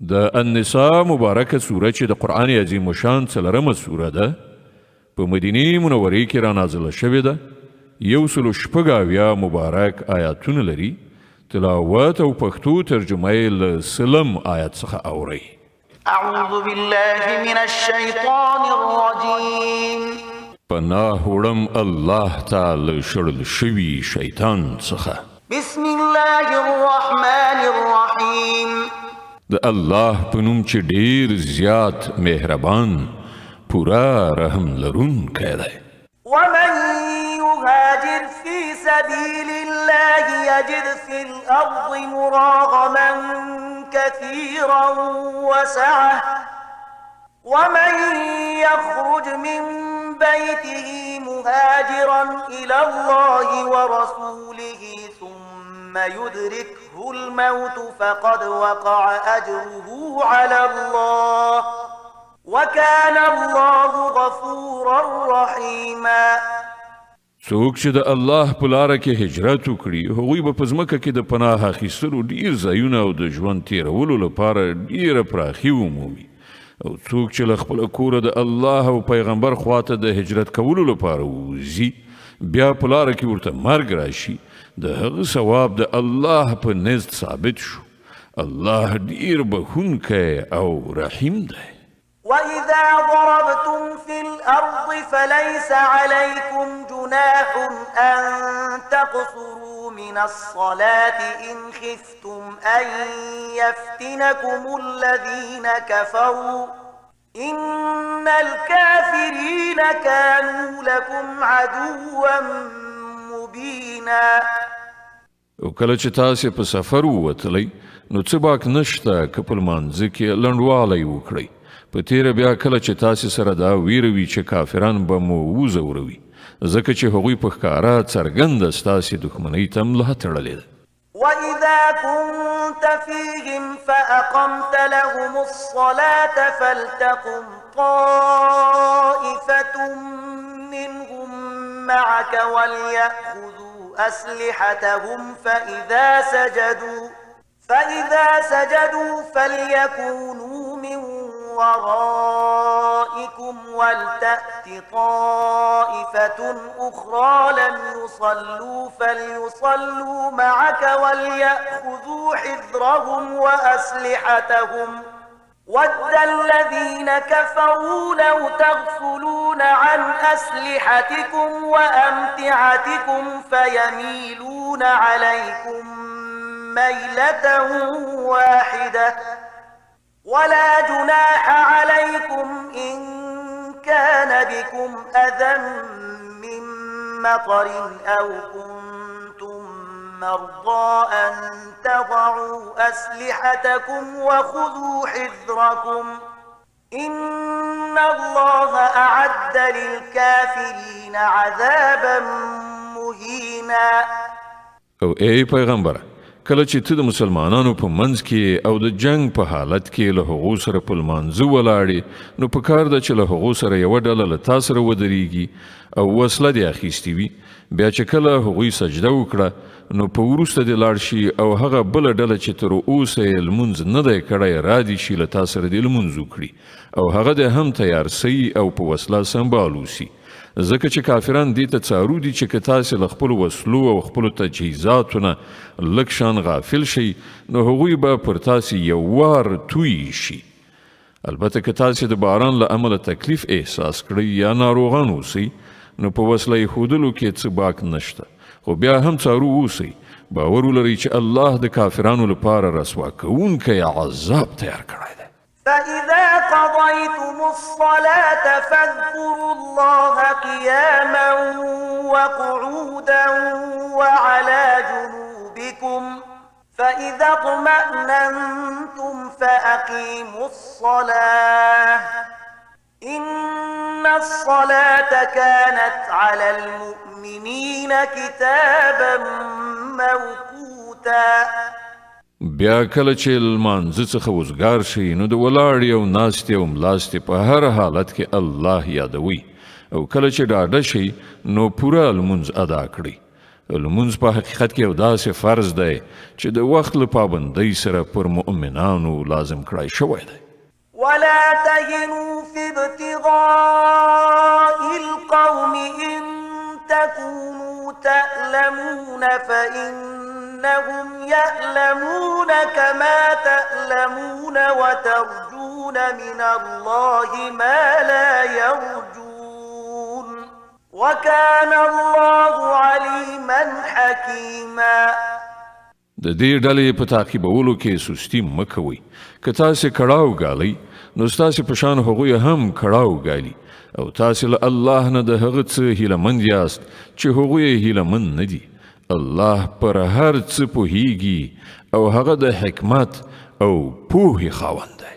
د النساء مبارکه سوره چې د قرآن عظیم شان څلورمه سوره ده په مدینه منورې کې را نازله شوې ده. 106 مبارک آیاتونه لري. تلاوت او پښتو ترجمه یې له سلم آیات څخه اورئ. اعوذ بالله من الشیطان الرجیم. پناه وړم الله تعالی شړل شوي شیطان څخه. بسم الله الرحمن الرحیم. د الله په نوم چې ډیر زیات مهربان پورا رحم لرونکی دی. ومن يهاجر في سبيل الله يجد في الأرض مراغما كثيرا وسعة ومن يخرج من بيته مهاجرا إلى الله ورسوله ثم يدركه الموت فقد وقع أجره على الله وكان الله غفورا رحيما. څوک چې د الله په لاره کې هجرت وکړي هغوی به په ځمکه کې د پناه اخیستلو ډیر ځایونه او د ژوند تیرولو لپاره ډیره پراخي ومومي. او څوک چې له خپله کوره د الله او پیغمبر خواته د هجرت کولو لپاره وځي بیا په لاره کې ورته مرګ راشي د هغه ثواب د الله په نزد ثابت شو. الله ډیر بخښونکی او رحیم دی. وإذا ضربتم في الأرض فليس عليكم جناح أن تقصروا من الصلاة إن خفتم أن يفتنكم الذين كفروا إن الكافرين كانوا لكم عدوا مبينا. او کله چې تاسې په سفر ووتلی نو څه باک نشته که په لمانځه کې لنډوالی وکړئ. په تیره بیا کله چې تاسې سره دا ویره وي چې کافران به مو وځوروي ځکه چې هغوی په ښکاره څرګنده ستاسې دښمنۍ ته ملا تړلې ده. وإذا كنت فيهم فأقمت لهم الصلاة فلتقم طائفة منهم معك وليأخذوا أسلحتهم فإذا سجدوا فليكونوا من ورائكم ولتأت طائفة أخرى لم يصلوا فليصلوا معك وليأخذوا حذرهم وأسلحتهم ود الذين كفروا لو تغفلون عن أسلحتكم وأمتعتكم فيميلون عليكم ميلة واحدة ولا جناح عليكم إن كان بكم أذى من مطر أو كنتم مرضى أن تضعوا أسلحتكم وخذوا حذركم إن الله أعد للكافرين عذابا مهينا. او ای پیغمبر کله چې ته د مسلمانانو په منځ کې او د جنگ په حالت کې له هغو سره په لمانځه ولاړې نو په کار ده چې له هغو سره یوه ډله له تا سره ودرېږي او وسله دې اخیستې وي. بیا چې کله هغوی سجده وکړه نو په وروسته دې لاړ شي او هغه بله ډله چې تر اوسه یې لمونځ نه دی کړی را دې شي له تا سره دې لمونځ وکړي او هغه دې هم تیار سي او په وسله سنبال وسي. ځکه چې کافران دې ته څارو دي چې که تاسې له خپلو وسلو او خپلو تجهیزاتو نه لږ شان غافل شئ نو هغوی به پر تاسې یو وار توی شي. البته که تاسې د باران له امله تکلیف احساس کړئ یا ناروغان اوسئ نو په وسله ایښودلو کې څه باک نشته خو بیا هم څارو اوسئ. باور ولرئ چې الله د کافرانو لپاره رسوا کوونکی عذاب تیار کړی دی. فإذا قضيتم الصلاة فاذكروا الله قياما وقعودا وعلى جنوبكم فإذا اطمأننتم فأقيموا الصلاة إن الصلاة كانت على المؤمنين كتابا موقوتا. بیا کله چې لمانځه څخه وزګار شي نو د ولاړې او ناستې او ملاستې په هر حالت کې الله یادوي او کله چې ډاډه شي نو پوره لمونځ ادا کړئ. لمونځ په حقیقت کې یو داسې فرض دی چې د وخت له پابندۍ سره پر مؤمنانو لازم کړای شوی دی. ولا تهنوا في ابتغاء القوم إن تكونوا تألمون فإنهم يألمون كما تألمون وترجون من الله ما لا يرجون وكان الله عليما حكيما. د دې ډلې په تعقیبولو کې سستی مه کوئ. که تاسې کړاو ګالئ نو ستاسې په شان هغوی هم کړاو ګالي او تاسې له الله نه د هغه څه هیلهمند یاست چې هغوی یې هیلهمند نه دي. الله پر هر څه پوهیږي او هغه د حکمت او پوهې خاوند دی.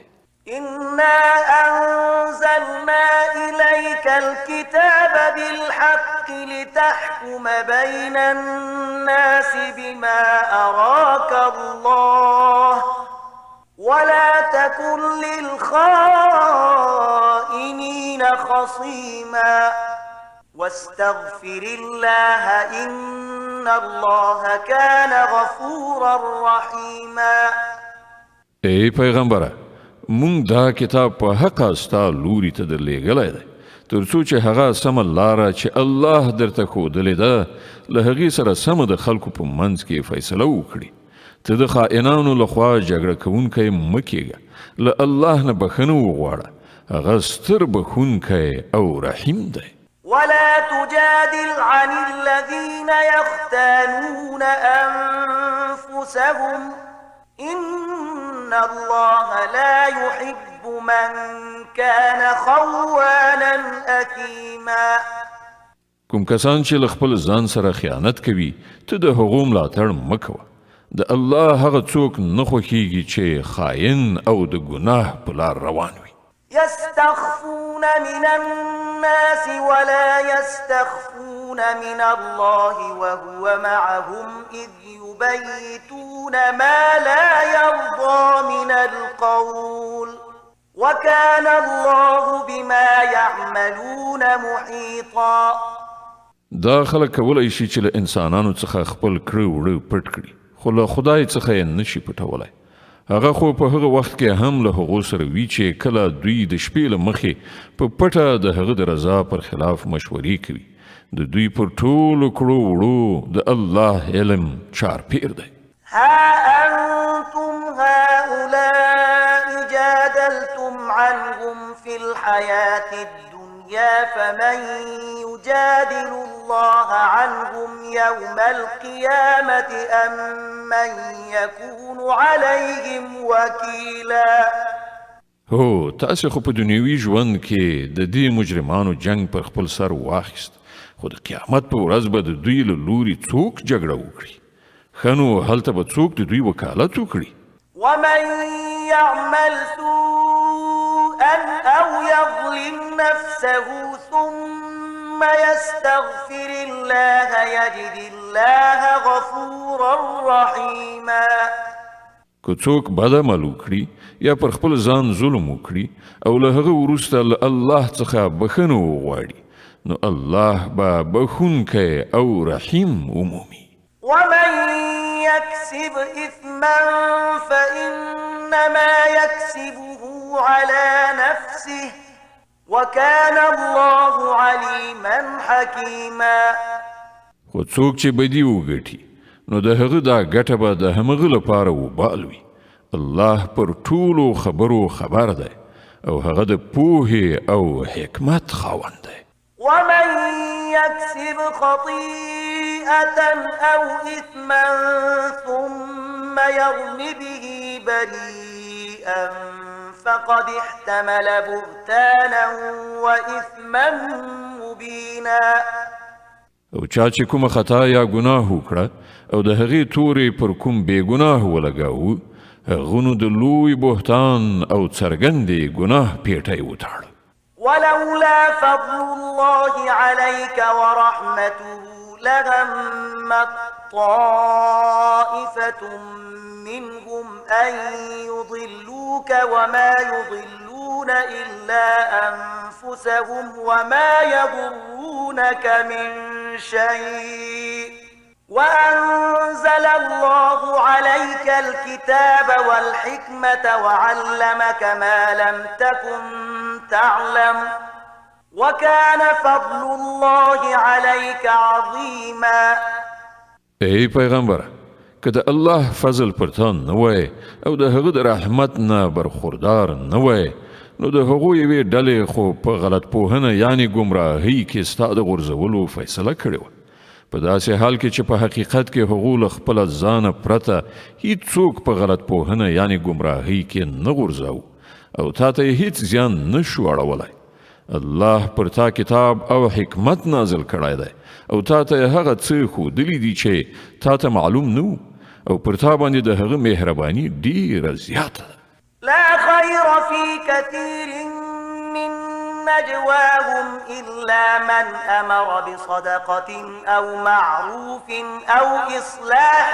إنا أنزلنا إليك الكتاب بالحق لتحكم بين الناس بما أراك الله ولا تكن للخائنين خصيما واستغفر الله إن الله كان غفورا رحيما. ای پیغمبره، مونږ دا کتاب په حق ستا لوري ته درلېږلی دی تر څو چې هغه سمه لاره چې الله درته ښودلې ده له هغې سره سمه د خلکو په منځ کې فیصله وکړي. ته د خائنانو لخوا جګړه کوونکی مه کېږه. له الله نه بخښنه وغواړه. هغه ستر بخښونکی او رحیم دی. ولا تجادل عن الذين يختانون أنفسهم إن الله لا يحب من كان خوانا أثيما. کوم کسان چې له خپل ځان سره خیانت کوي ته د هغو ملاتړ مه کوه. د الله هغه څوک نه خوښیږي چې خاین او د ګناه په لار روان وي. يستخفون من الناس ولا يستخفون من الله وهو معهم إذ يبيتون ما لا يرضى من القول وكان الله بما يعملون محيطا. دا خلک کولی شي چې له انسانانو څخه خپل کړه وړه پټ کړي خو له خدای څخه یې نشي پټولی. هغه خو په هغه وخت کې هم له هغو سره وي چې کله دوی د شپې له مخې په پټه د هغه د رضا پر خلاف مشورې کوي. د دوی پر ټولو کړو وړو د الله علم چارپیر دی. ها أنتم هؤلاء جادلتم عنهم في الحياة الدنيا فمن يجادل الله عنهم يوم القيامة أم من يكون عليهم وكيلا. هو تاسې خو په دنیوي ژوند کې د دې مجرمانو جنگ پر خپل سر واخیست خو د قیامت په ورځ به د دوی له لوري څوک جګړه وکړي. ښه نو هلته به څوک د دوی وکالت وکړي. ومن يعمل سوءا أو يظلم نفسه ثم يستغفر الله يجد الله غفورا رحيما. که څوک بد عمل وکړي یا پر خپل ځان ظلم وکړي او له هغه وروسته له الله څخه بخښنه وغواړي نو الله به بخښونکی او رحیم ومومي. ومن يكسب إثما فإنما يكسبه على نفسه وكان الله عليما حكيما. خو څوک چې بدي وګټي نو د هغه دا ګټه به د همغه لپاره وبال وي. الله پر ټولو خبرو خبر دی او هغه د پوهې او حکمت خاوند دی. ومن يكسب خطيئة أو إثما ثم يرم به بريئا فقد احتمل بهتانا وإثما مبينا. او چا چې کومه خطا یا ګناه وکړه او د هغې تورې پر کوم بې ګناه ولګاوه هغه نو د لوی بهتان او څرګندې ګناه پیټی وتاړه. ولولا فضل الله عليك ورحمته لهمت طائفة منهم أن يضلوك وما يضلون إلا أنفسهم وما يضرونك من شيء وأنزل الله عليك الكتاب والحكمة وعلمك ما لم تكن تعلم وكان فضل الله عليك عظيما. ای پیغمبر، که د الله فضل پر تا نه وای او د هغه د رحمت نه برخوردار نه وای، نو د هغو یوې ډلې خو په غلط پوهنه یعنی ګمراهۍ کې ستا د غورځولو فیصله کړې وه، په داسې حال کې چې په حقیقت کې هغو له خپله ځانه پرته هیڅوک په غلط پوهنه یعنی ګمراهۍ کې نه غورځاو او تا ته یې هیڅ زیان نه شو اړولی. الله پر تا کتاب او حکمت نازل کړی دی او تا ته هغه څه ښودلي دي چې تا ته معلوم نه او پر تا باندې د هغه مهرباني ډیره زیاته ده. لا خير في كثير من نجواهم إلا من أمر بصدقة أو معروف أو إصلاح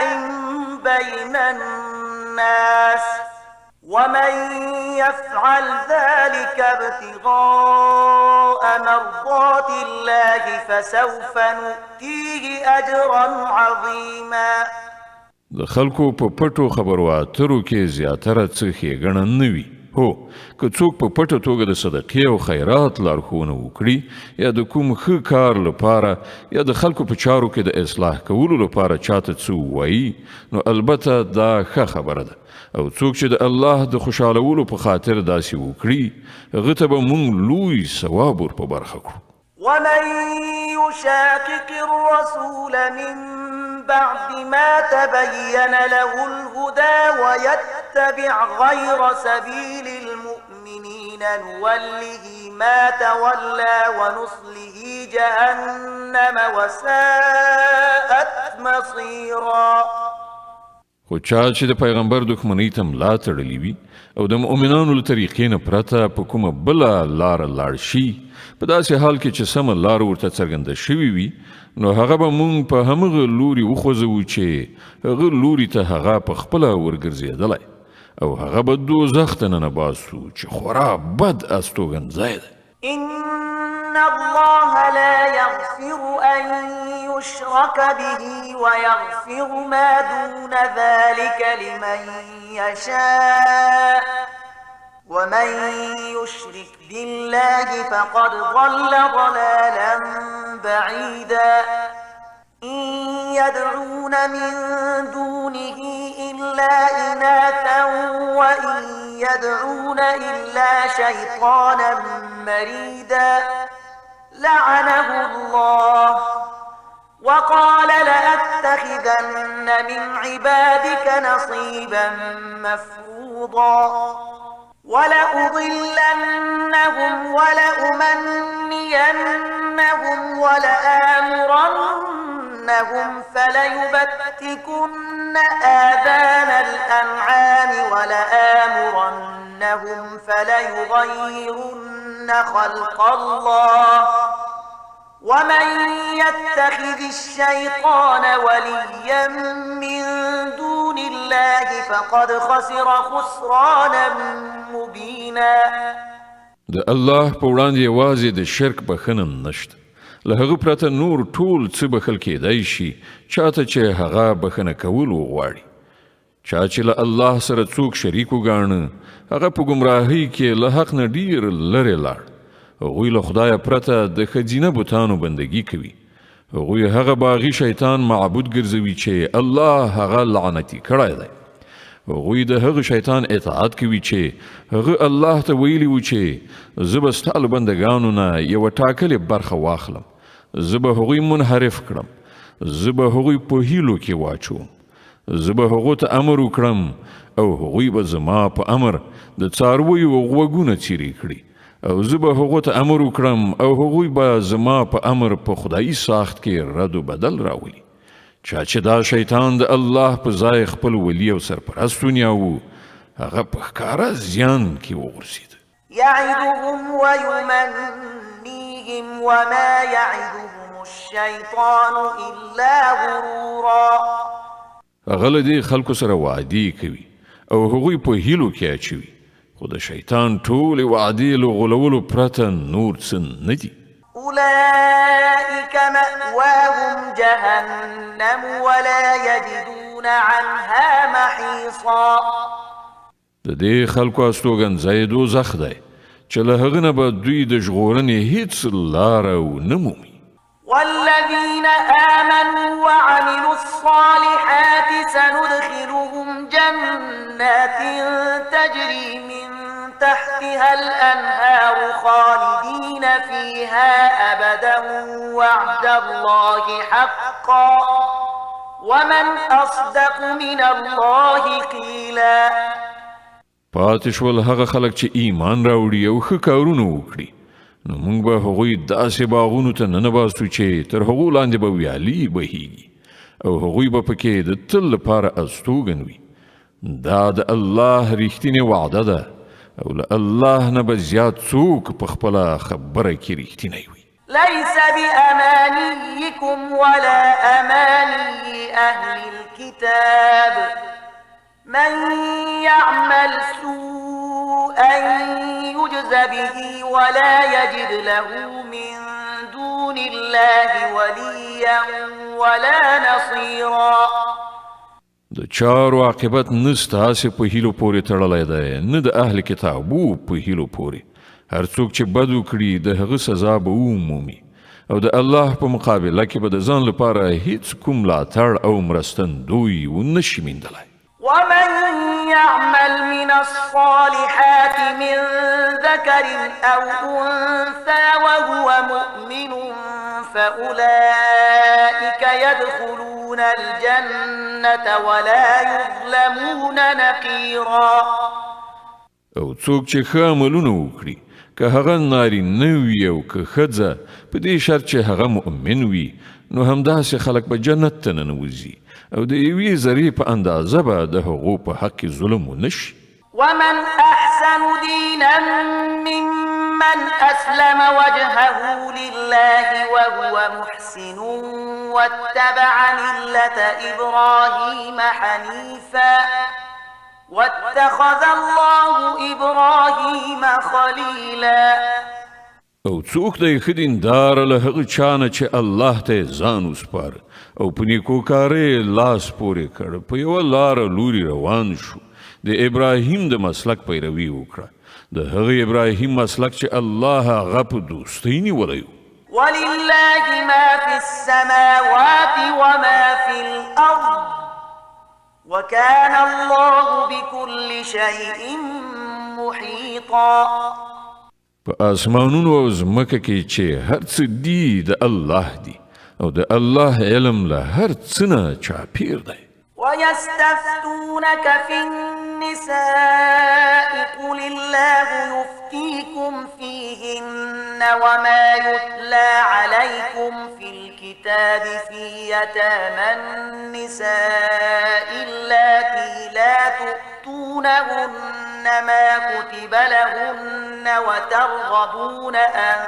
بين الناس ومن يفعل ذلك ابتغاء مرضات الله فسوف نؤتيه أجرا عظيما. د خلکو په پټو خبرو اترو کې زیاتره څه ښېګڼه نه وي. هو، که څوک په پټه توګه د صدقې او خیرات لارښوونه وکړي یا د کوم ښه کار لپاره یا د خلکو په چارو کې د اصلاح کولو لپاره چاته څه ووایي، نو البته دا ښه خبره ده، او څوک چې د الله د خوشحالولو په خاطر داسې وکړي هغه ته به موږ لوی ثواب ور په برخه کړو. ومن يشاقق الرسول من بعد ما تبين له الهدى ويتبع غير سبيل المؤمنين نوله ما تولى ونصله جهنم وساءت مصيرا. خو چا چې د پیغمبر دښمنۍ ته ملا تړلې وي او د مؤمنانو له طریقې نه پرته په کومه بله لاره لاړ شي، په داسې حال کې چې سمه لار ورته څرګنده شوې وي، نو هغه به مونږ په همغه لوري وخوځوو چې هغه لوري ته هغه په خپله ورګرځېدلی او هغه به دوزخ ته ننباسو چې خورا بد استوګنځی دی. إن الله لا يغفر أن يشرك به ويغفر ما دون ذلك لمن يشاء ومن يشرك بالله فقد ضل ضلالا بعيدا. إن يدعون من دونه إلا إناثا وإن يدعون إلا شيطانا مريدا لعنه الله وقال لأتخذن من عبادك نصيبا مفروضا ولأضلنهم ولأمنينهم ولآمرنهم فليبتكن آذان الأنعام ولآمرنهم فليغيرن خلق الله ومن يتخذ الشيطان وليا من دون الله فقد خسر خسرانا مبينا. د الله په وړاندې یوازې د شرک بخښنه نشته، له هغه پرته نور ټول څه بخښل کېدای شي چاته چې هغه بخښنه کول وغواړي. چا چې له الله سره څوک شریک وګاڼه هغه په ګمراهۍ کې له حق نه ډیر لرې لاړ. هغوی له خدایه پرته د ښځینه بتانو بندګي کوي. هغوی هغه باغي شیطان معبود ګرځوي چې الله هغه لعنتي کړی دی. هغوی د هغه شیطان اطاعت کوي چې هغه الله ته ویلي و چې زه به ستا له بندګانو نه یوه ټاکلې برخه واخلم، زه به هغوی منحرف کړم، زه به هغوی په هیلو کې واچوم، زه به هغو ته امر وکړم او هغوی به زما په امر د څارویو غوږونه څیرې کړي، او زه به هغو ته امر وکړم او هغوی به زما په امر په خدایي ساخت کې رد و بدل راولي. چا چې دا شیطان د الله په ځای خپل ولی او سرپرست ونیاوه هغه په ښکاره زیان کې وغورځېد. يعدهم ويمنيهم وما يعدهم الشيطان إلا غرورا. هغه له دې خلکو سره وعدې کوي او هغوی په هیلو کې اچوي، خو د شیطان ټولې وعدې له غولولو پرته نور څه نه دي. أولئك فأولئك مأواهم جهنم ولا يجدون عنها محيصا. د دې خلکو استوګنځی دوزخ دی چې له هغه نه به دوی د ژغورنې هیڅ لاره ونه مومي. والذين آمنوا وعملوا الصالحات سندخلهم جنات تجري من تحتها الأنهار خالدين فيها أبدا وعد الله حقا ومن أصدق من الله قيلا. پاتې شول هغه خلک چې ایمان راوړي او ښه کارونه وکړي، نو موږ به هغوی داسې باغونو ته ننباسو چې تر هغو لاندې به ویالې بهیږي او هغوی به پکې د تل لپاره استوګن وي. دا د الله رښتینې وعده ده او له الله نه به زیات څوک په خپله خبره کې رښتینی وي. ليس بأمانيكم ولا أماني أهل الكتاب من يعمل سوءا يجز به ولا يجد له من دون الله وليا ولا نصيرا. د چارو عاقبت نه ستاسې په هیلو پورې تړلی دی، نه د اهل کتابو په هیلو پورې. هر څوک چې بد وکړي د هغه سزا به ومومي او د الله په مقابله کې به د ځان لپاره هیڅ کوم ملاتړ او مرستندوی ونه شي موندلی. ومن يعمل من الصالحات من ذكر أو أنثى وهو مؤمن فأولئك يدخلون الجنة ولا يظلمون نقيرا. او څوک چې ښه عملونه وکړي، که هغه نارینه وي او که ښځه، په دې شرط چې هغه مؤمن وي، نو همداسې خلک به جنت ته ننوځي او د یوې ذرې په اندازه به د هغو په حق کې ظلم ونه شي. ومن أحسن دينا ممن أسلم وجهه لله وهو محسن واتبع ملة إبراهيم حنيفا واتخذ الله إبراهيم خليلا. او څوک دی ښه دینداره له هغه چا نه چې الله ته ځان وسپاره او په نیکوکارۍ لاس پورې کړ، په یوه لاره لوري روان شو، د ابراهیم د مسلک پیروي وکړه، د هغه ابراهیم مسلک چې الله هغه په دوستۍ نیولی و. ولله ما في السماوات وما في الأرض وكان الله بكل شيء محيطا. په آسمانونو او ځمکه کې چې هر څه دي د الله دي او د الله علم له هر څه نه چاپیر دی. ويستفتونك في النساء قل الله يفتيكم فيهن وما يتلى عليكم في الكتاب في يتامى النساء اللاتي لا تؤتونهن ما كتب لهن وترغبون أن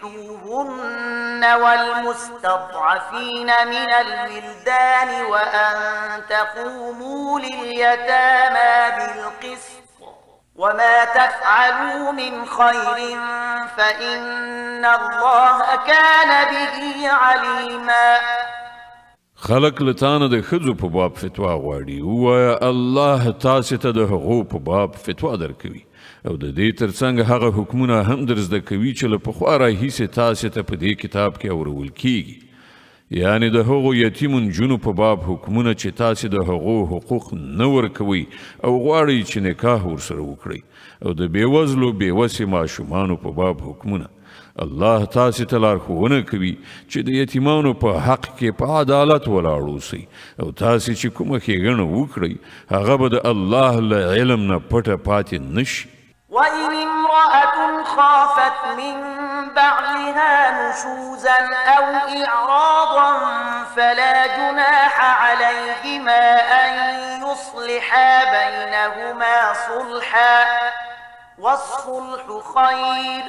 تنكحوهن والمستضعفين من الولدان وأن تقوموا لليتامى بالقسط وما تفعلوا من خير فإن الله كان به عليما. خلق لتانه د ښځو په باب فتوا غواړي، ووایه الله تاسې ته د هغو په باب فتوا درکوي او د دې ترڅنګ هغه حکمونه هم در زده کوي چې له پخوا راهیسې تاسې ته په دې کتاب کې اورول کیږي، یعنې د هغو یتیمو نجونو په باب حکمونه چې تاسې د هغو حقوق نه ورکوئ او غواړئ چې نکاح ورسره وکړئ، او د بېوزلو بېوسې ماشومانو په باب حکمونه. الله تاسې ته لارښوونه کوي چې د یتیمانو په حق کې په عدالت ولاړ اوسئ او تاسې چې کومه ښېګڼه وکړئ هغه به د الله له علم نه پټه پاتې نه شي. وإن امرأة خافت من بعلها نشوزا أو إعراضا فلا جناح عليهما أن يصلحا بينهما صلحا والصلح خير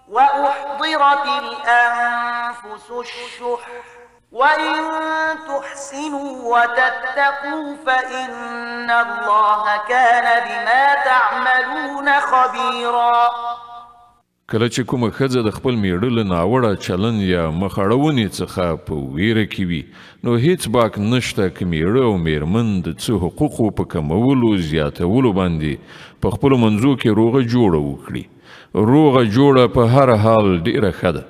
وأحضرت الأنفس الشح وإن تحسنوا وتتقوا فإن الله كان بما تعملون خبيرا. کله چې کومه ښځه د خپل میړه له ناوړه چلند یا مخاړونې څخه په ویره کې وي نو هیڅ باک نشته که میړه او میرمن د څه حقوقو په کمولو زیاتولو باندې په خپلو منځو کې روغه جوړه وکړي. روغه جوړه په هر حال ډیره ښه ده.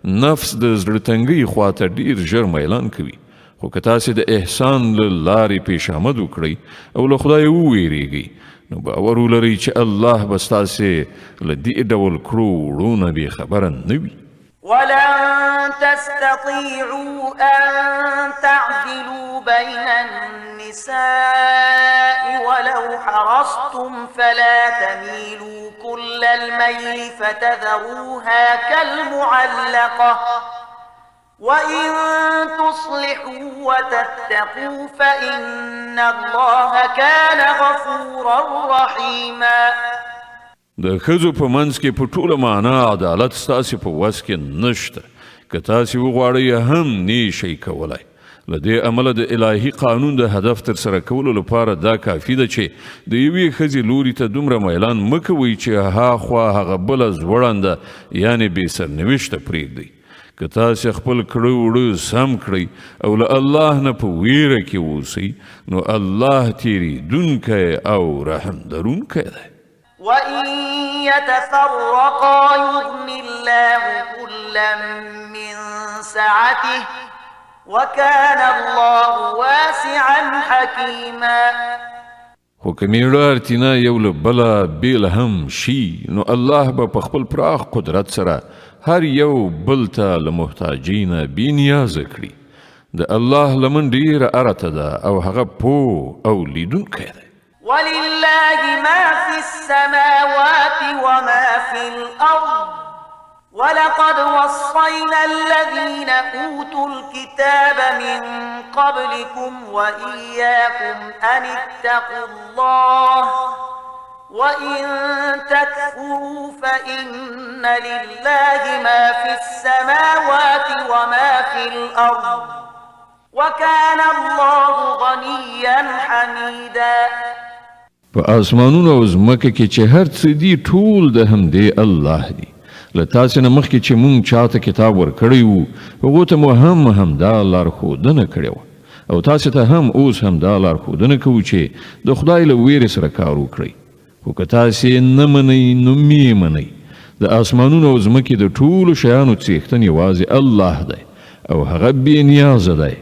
نفس د زړه تنګۍ خواته ډیر ژر میلان کوي، خو که تاسې د احسان له لارې پیشامد وکړئ او له خدایه وویریږئ نو باور ولرئ چې الله به ستاسې له دې ډول کړو وړو نه بېخبره نه وي. ولن تستطيعوا أن تعدلوا بين النساء ولو حرصتم فلا تميلوا كل الميل فتذروها كالمعلقة وإن تصلحوا وتتقوا فإن الله كان غفورا رحيما. د ښځو په منځ کې په ټوله معنا عدالت ستاسې په وس کې نشته. که تاسې وغواړئ هم نه شئ کولی. له دې امله د الهي قانون د هدف ترسره کولو لپاره دا کافي ده چې د یوې ښځې لوري ته دومره میلان مه کوئ چې هاخوا هغه بله زوړنده یعنې بې سرنوشته پرېږدئ. که تاسې خپل کړه وړه سم کړئ او له الله نه په ویره کې اوسئ نو الله تېرېدونکی او رحم درونکی دی. وإن يتفرقا يغن الله كلا من سعته وكان الله واسعا حكيما. خو که میړه اړتینا یو له بله بېله هم شي نو الله به په خپل پراخ قدرت سره هر یو بل ته له محتاجۍ نه بېنیازه کړي. د الله لمن ډېره ارته ده او هغه پوه او لیدونکی دی. ولله ما في السماوات وما في الأرض ولقد وصينا الذين أوتوا الكتاب من قبلكم وإياكم أن اتقوا الله وإن تكفروا فإن لله ما في السماوات وما في الأرض وكان الله غنيا حميدا. په آسمانونو او ځمکه کې چې هر څه دي ټول د همدې الله دي. له تاسې نه مخکې چې مونږ چاته کتاب ورکړی وو هغو ته مو هم همدا لارښودنه کړې وه او تاسې ته هم اوس همدا لارښودنه کوو چې د خدای له ویرې سره کار وکړئ. خو که تاسې نه منئ نو مې منئ. د آسمانونو او ځمکې د ټولو شیانو څښتن یوازې الله دی او هغه بې نیازه دی،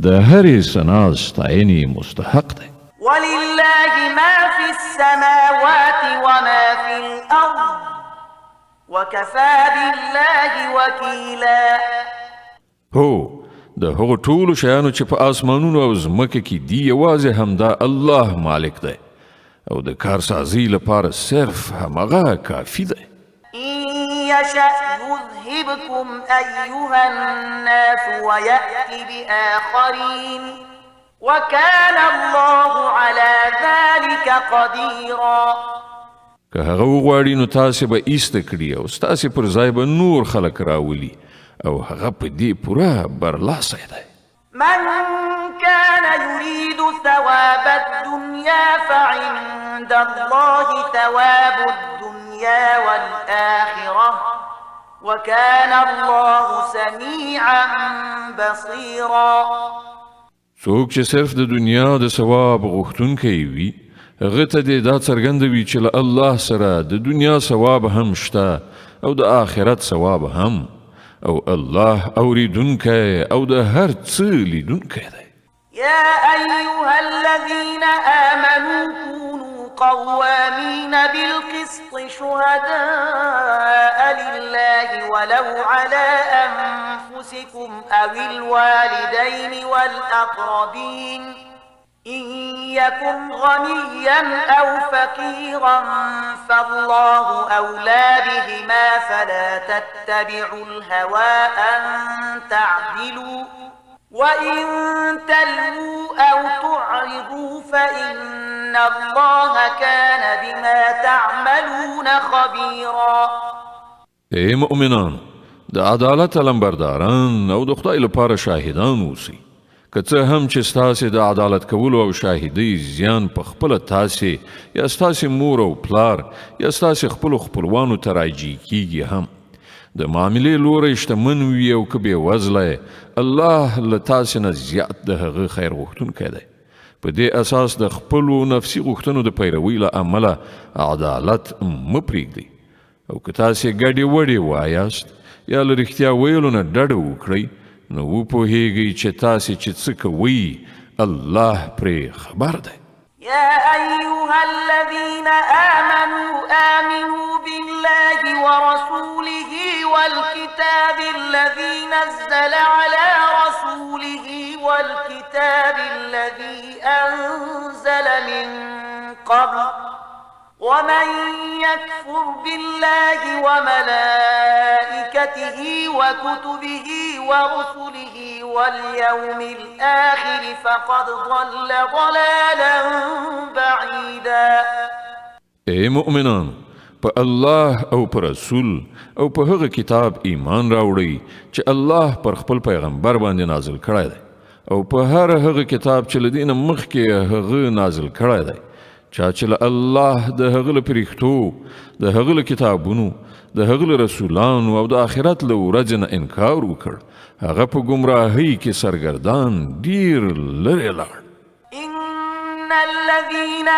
د هرې ثنا ستاینې مستحق دی. ولله ما في السماوات وما في الأرض وكفى بالله وكيلا. هو د هغو ټولو شیانو چې په آسمانونو او ځمکه کې دي یوازې همدا الله مالک دی او د کارسازۍ لپاره صرف همغه کافي دی. إن يشأ يذهبكم أيها الناس ويأتي بآخرين وكان الله على ذلك قديرا. که هغه وغواړي نو تاسې به ایسته کړي او ستاسې پر ځای به نور خلک راولي او هغه په دې پوره برلاسی دی. من كان يريد ثواب الدنيا فعند الله ثواب الدنيا والآخرة وكان الله سميعا بصيرا. څوک چې صرف د دنیا د ثواب غوښتونکی وي هغه ته دې دا څرګندوي چې له الله سره د دنیا ثواب هم شته او د آخرت ثواب هم او الله اوریدونکی او د هر څه لیدونکی دی. يا أيها الذين آمنوا كونوا قوامين بالقسط شهداء لله ولو على أنفسكم أو الوالدين والأقربين إن يكن غنيا أو فقيرا فالله أولى بهما فلا تتبعوا الهوى أن تعدلوا وإن تلووا أو تعرضوا فإن الله كان بما تعملون خبيرا. ای مؤمنان د عدالت علمبرداران او د خدای لپاره شاهدان اوسئ. که څه هم چې ستاسې د عدالت کولو او شاهدۍ زیان په خپله تاسې یا ستاسې مور او پلار یا ستاسې خپلو خپلوانو ته راجع کیږي هم د معاملې لوری شتمن وي او که بېوزله الله له تاسې نه زیات د هغه خیر غوښتونکی دی. په دې اساس د خپلو نفسي غوښتنو د پیروۍ له امله عدالت مه پرېږدئ او که تاسې ګډې وډې وایاست یا له رښتیا ویلو نه ډډه وکړئ نو وپوهیږئ چې تاسې چې څه کوئ الله پرې خبر دی. يا أيها الذين آمنوا بالله ورسوله والكتاب الذي نزل على رسوله والكتاب الذي أنزل من قبل ومن يكفر بالله وملائكته وكتبه ورسله واليوم الآخر فقد ضل ضلالا بعيدا. اے مؤمنان په الله او په رسول او په هغه کتاب ایمان راوړئ چې الله پر خپل پیغمبر باندې نازل کړی دی او په هر هغه کتاب چې له دې نه مخکې هغه نازل کړی دی. چا چې له الله د هغه له فرښتو د هغه له کتابونو د هغه له رسولانو او د آخرت له ورځې نه انکار وکړ هغه په ګمراهۍ کې سرګردان ډیر لرې لاړ. إن الذين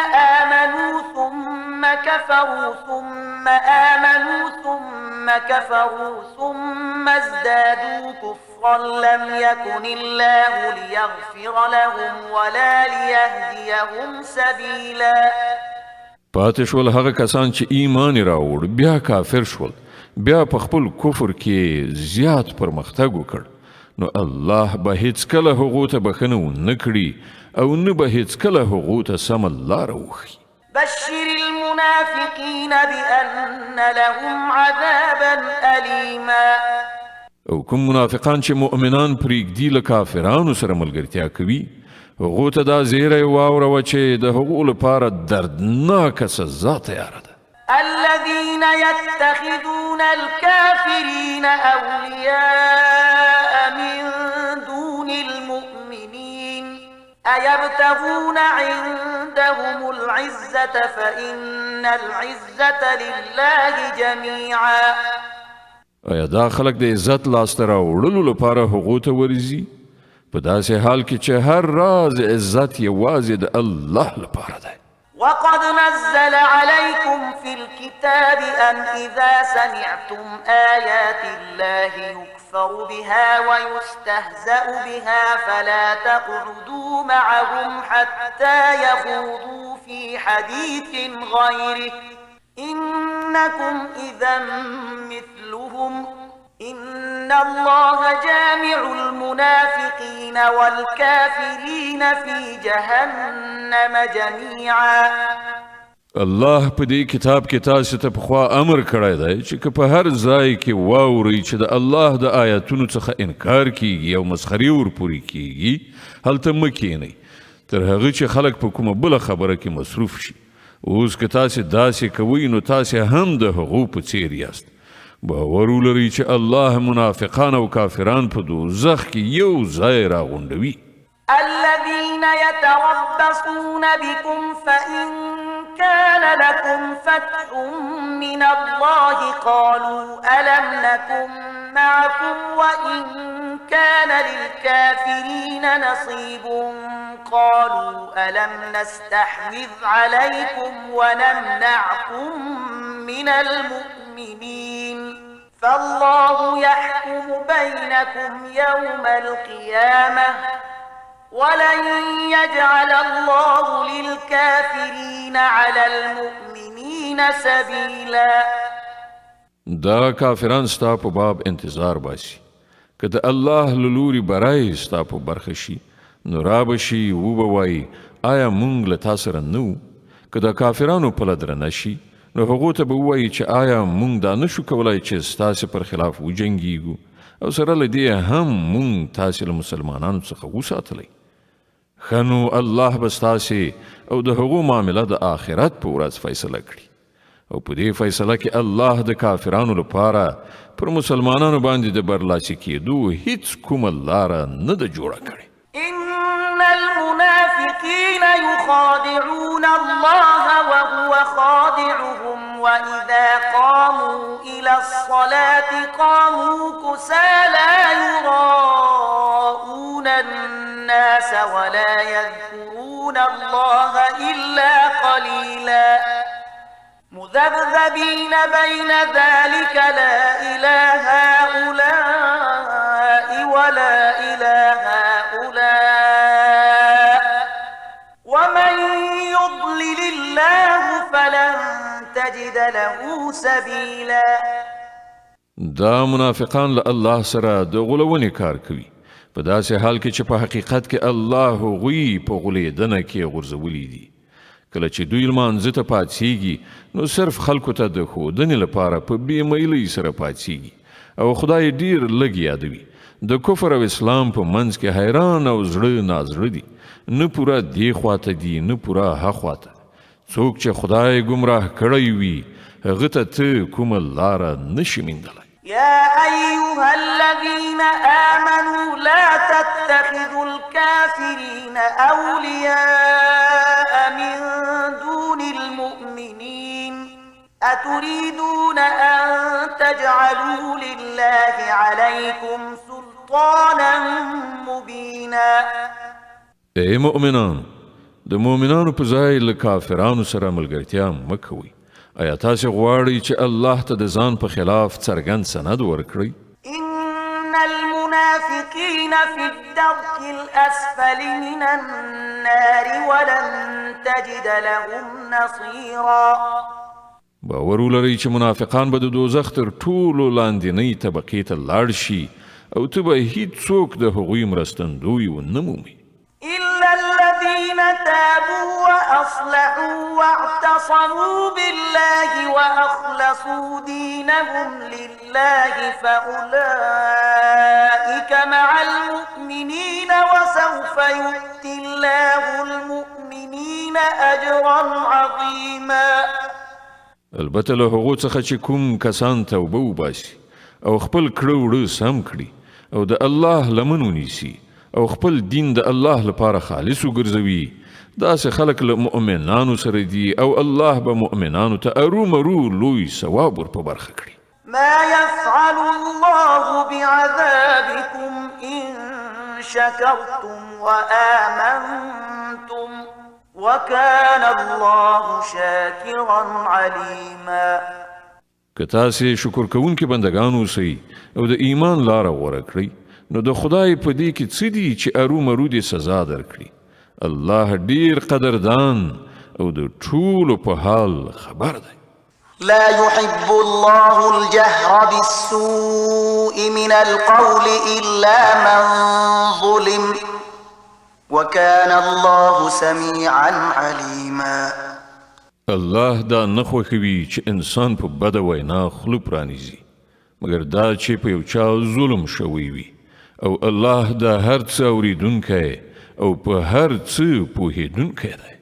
آمنوا ثم كفروا ثم آمنوا ثم كفروا ثم ازدادوا كفرا لم يكن الله ليغفر لهم ولا ليهديهم سبيلا. پاتې شول هغه کسان چې ایمان راوړ بیا کافر شول بیا په خپل کفر کې زیات پرمختګ وکړ نو الله به هیڅکله هغو ته بخښنه ونه کړي او نه به هیڅکله هغو ته سمه لاره وښیي. بشر المنافقين بأن لهم عذابا أليما. او کوم منافقان چې مؤمنان پرېږدي له کافرانو سره ملګرتیا کوي هغو ته دا زیری واوروه چې د هغو لپاره دردناکه سزا تیاره ده. الذين يتخذون الكافرين أولياء من دون المؤمنين أيبتغون عندهم العزة فإن العزة لله جميعا. آیا دا خلق د عزت لاسته راوړلو لپاره هغو ته ورځي په داسې حال کې چې هر راز عزت یوازې د الله لپاره دی. وقد نزل عليكم في الكتاب أن إذا سمعتم آيات الله يكفر بها ويستهزأ بها فلا تقعدوا معهم حتى يخوضوا في حديث غيره إنكم إذا مثلهم إن الله جامع المنافقين والكافرين في جهنم جميعا. الله په دې کتاب کې تاسو ته پخوا امر کړی دی چې که په هر ځای کې واورئ چې د الله د آیاتونو څخه انکار کیږي او مسخرې ورپورې کیږي هلته مه کښېنئ تر هغه چې خلک په کومه بله خبره کې مصروف شي. اوس که تاسې داسې کوئ نو تاسې هم د هغو په څیر یاست. باور ولرئ چې الله منافقان او کافران په دوزخ کې یو ځای راغونډوي. الذين يتربصون بكم فإن كان لكم فتح من الله قالوا ألم نكن معكم وإن كان للكافرين نصيب قالوا ألم نستحوذ عليكم ونمنعكم من المؤمنين فالله يحكم بينكم يوم القيامة ولن يجعل الله للكافرين على المؤمنين سبيلا. دا کافران ستا په باب انتظار باسي که د الله له لوري برای ستا په برخه شي نو رابشي وبوایي آیا مونږ له تا سره نه وو. که د کافرانو پله درنه شي نو هغو ته به ووایي چې آیا مونږ دا نشو کولی چې ستاسې پر خلاف وجنګیږو او سره له دې هم مونږ تاسې له مسلمانانو څخه وساتلی. ښه نو الله به ستاسې او د هغو معامله د آخرت په ورځ فیصله کړي او په دې فیصله کې الله د کافرانو لپاره پر مسلمانانو باندې د برلاسي کېدو هیڅ کومه لاره نه ده جوړه کړې. خادعهم وإذا قاموا إلى الصلاة قاموا كسى لا يراءون الناس ولا يذكرون الله إلا قليلا مذبذبين بين ذلك لا إله هؤلاء ولا إله هؤلاء ومن يضلل الله فلن تجد له سبيلا. دا منافقان له الله سره د غولونې کار کوي په داسې حال کې چې په حقیقت کې الله هغوی په غولېدنه کې غورځولي دي. کله چې دوی لمانځه ته پاڅېږي نو صرف خلکو ته د ښودنې لپاره په بې میلۍ سره پاڅېږي او خدای ډیر لږ یادوي. د کفر او اسلام په منځ کې حیران او زړه نازړه دي، نه پوره دې خواته دي نه پوره ها خواته. څوک چې خدای ګمراه کړی وي هغه ته ته کومه لاره نشي موندلی. يا أيها الذين آمنوا لا تتخذوا الكافرين أولياء من دون المؤمنين أتريدون أن تجعلوا لله عليكم سلطانا مبينا. اے مؤمنان، د مؤمنانو په ځای له کافرانو سره ملګرتیا مه کوئ. آیا تاسې غواړئ چې الله ته د ځان په خلاف څرګند سند ورکړئ؟ إن المنافقين في الدرك الأسفل من النار ولن تجد لهم نصيرا. باور ولرئ چې منافقان به د دوزخ تر ټولو لاندنۍ طبقې ته لاړ شي او ته به هیڅوک د هغوی مرستندوی ونه مومي. إلا الذين تابوا وأصلحوا واعتصموا بالله وأخلصوا دينهم لله فأولئك مع المؤمنين وسوف يؤتي الله المؤمنين أجرا عظيما. البته له هغو څخه چې کوم کسان توبه وباسي او خپل کړه وړه سم کړي او د الله لمن ونیسي او خپل دین د الله لپاره خالص وګرځوي، داسې خلک له مؤمنانو سره دي او الله به مؤمنانو ته ارومرو لوی ثواب ور په برخه کړي. ما يفعل الله بعذابكم إن شكرتم وآمنتم وكان الله شاكرا عليما. که تاسې شکر کوونکي بندگان اوسئ او د ایمان لاره غوره کړئ نو د خدای په دې کې څه دي چې ارومرو دې سزا درکړي. الله ډیر قدردان او د ټولو په حال خبر دی. لا يحب الله الجهر بالسوء من القول إلا من ظلم وكان الله سميعا عليما. الله دا نه خوښوي چې انسان په بده وینا خوله پرانیزي مګر دا چې په یو چا ظلم شوی وي او الله دا هر څه اوریدونکی او په هر څه پوهیدونکی دی.